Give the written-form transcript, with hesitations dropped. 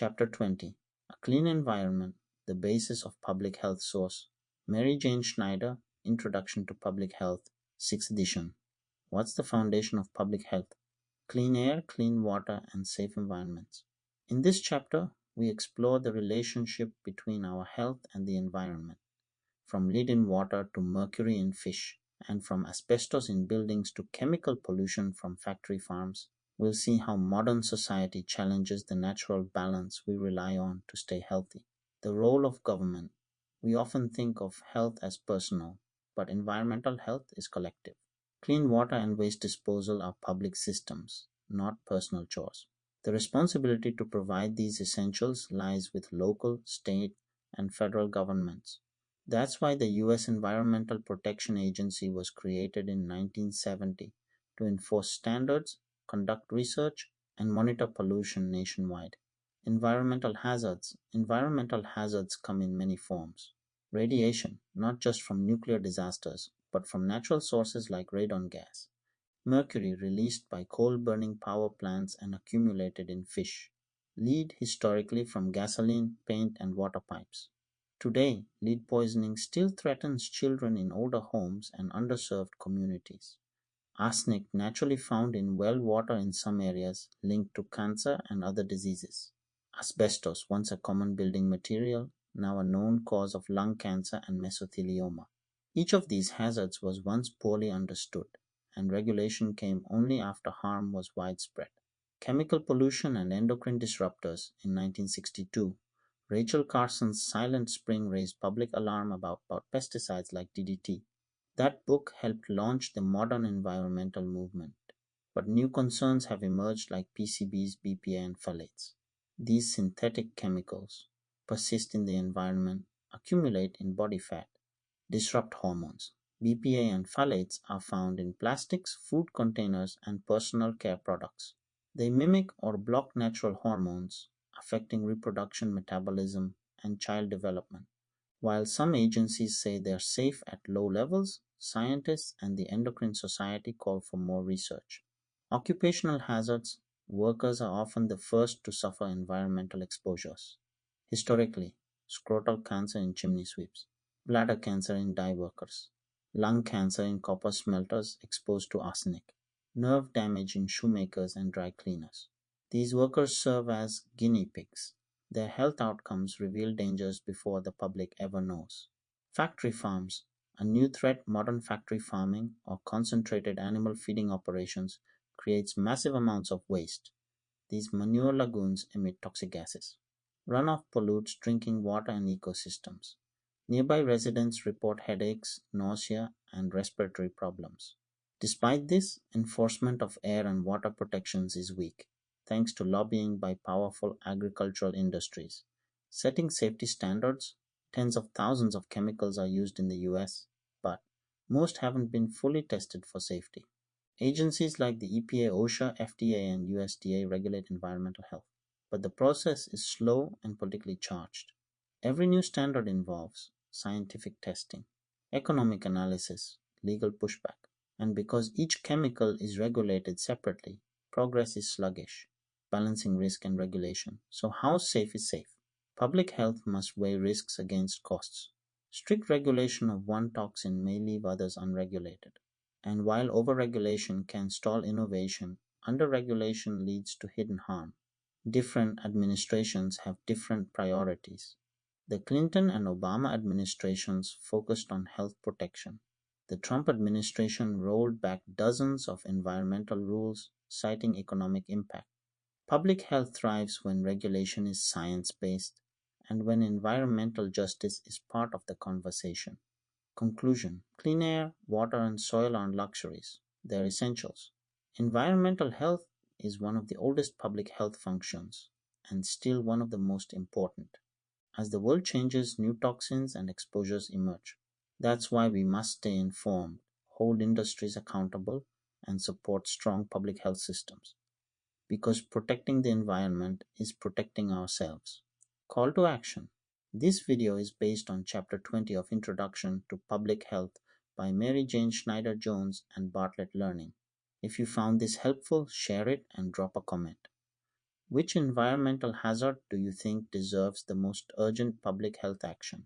Chapter 20: A Clean Environment, the Basis of Public Health. Source: Mary-Jane Schneider, Introduction to Public Health, 6th edition. What's the foundation of public health? Clean air, clean water, and safe environments. In this chapter, we explore the relationship between our health and the environment, from lead in water to mercury in fish, and from asbestos in buildings to chemical pollution from factory farms. We'll see how modern society challenges the natural balance we rely on to stay healthy. The role of government. We often think of health as personal, but environmental health is collective. Clean water and waste disposal are public systems, not personal chores. The responsibility to provide these essentials lies with local, state, and federal governments. That's why the U.S. Environmental Protection Agency was created in 1970 to enforce standards, conduct research, and monitor pollution nationwide. Environmental hazards. Environmental hazards come in many forms. Radiation, not just from nuclear disasters, but from natural sources like radon gas. Mercury, released by coal-burning power plants and accumulated in fish. Lead, historically from gasoline, paint, and water pipes. Today, lead poisoning still threatens children in older homes and underserved communities. Arsenic, naturally found in well water in some areas, linked to cancer and other diseases. Asbestos, once a common building material, now a known cause of lung cancer and mesothelioma. Each of these hazards was once poorly understood, and regulation came only after harm was widespread. Chemical pollution and endocrine disruptors. In 1962, Rachel Carson's Silent Spring raised public alarm about pesticides like DDT. That book helped launch the modern environmental movement, but new concerns have emerged like PCBs, BPA, and phthalates. These synthetic chemicals persist in the environment, accumulate in body fat, disrupt hormones. BPA and phthalates are found in plastics, food containers, and personal care products. They mimic or block natural hormones, affecting reproduction, metabolism, and child development. While some agencies say they're safe at low levels, scientists and the Endocrine Society call for more research. Occupational hazards. Workers are often the first to suffer environmental exposures. Historically, scrotal cancer in chimney sweeps, bladder cancer in dye workers, lung cancer in copper smelters exposed to arsenic, nerve damage in shoemakers and dry cleaners. These workers serve as guinea pigs. Their health outcomes reveal dangers before the public ever knows. Factory farms. A new threat. Modern factory farming or concentrated animal feeding operations creates massive amounts of waste. These manure lagoons emit toxic gases. Runoff pollutes drinking water and ecosystems. Nearby residents report headaches, nausea, and respiratory problems. Despite this, enforcement of air and water protections is weak, thanks to lobbying by powerful agricultural industries. Setting safety standards. Tens of thousands of chemicals are used in the US, but most haven't been fully tested for safety. Agencies like the EPA, OSHA, FDA, and USDA regulate environmental health, but the process is slow and politically charged. Every new standard involves scientific testing, economic analysis, legal pushback, and because each chemical is regulated separately, progress is sluggish, balancing risk and regulation. So, how safe is safe? Public health must weigh risks against costs. Strict regulation of one toxin may leave others unregulated. And while overregulation can stall innovation, underregulation leads to hidden harm. Different administrations have different priorities. The Clinton and Obama administrations focused on health protection. The Trump administration rolled back dozens of environmental rules, citing economic impact. Public health thrives when regulation is science-based and when environmental justice is part of the conversation. Conclusion. Clean air, water, and soil aren't luxuries. They're essentials. Environmental health is one of the oldest public health functions and still one of the most important. As the world changes, new toxins and exposures emerge. That's why we must stay informed, hold industries accountable, and support strong public health systems. Because protecting the environment is protecting ourselves. Call to action. This video is based on Chapter 20 of Introduction to Public Health by Mary-Jane Schneider Jones and Bartlett Learning. If you found this helpful, share it and drop a comment. Which environmental hazard do you think deserves the most urgent public health action?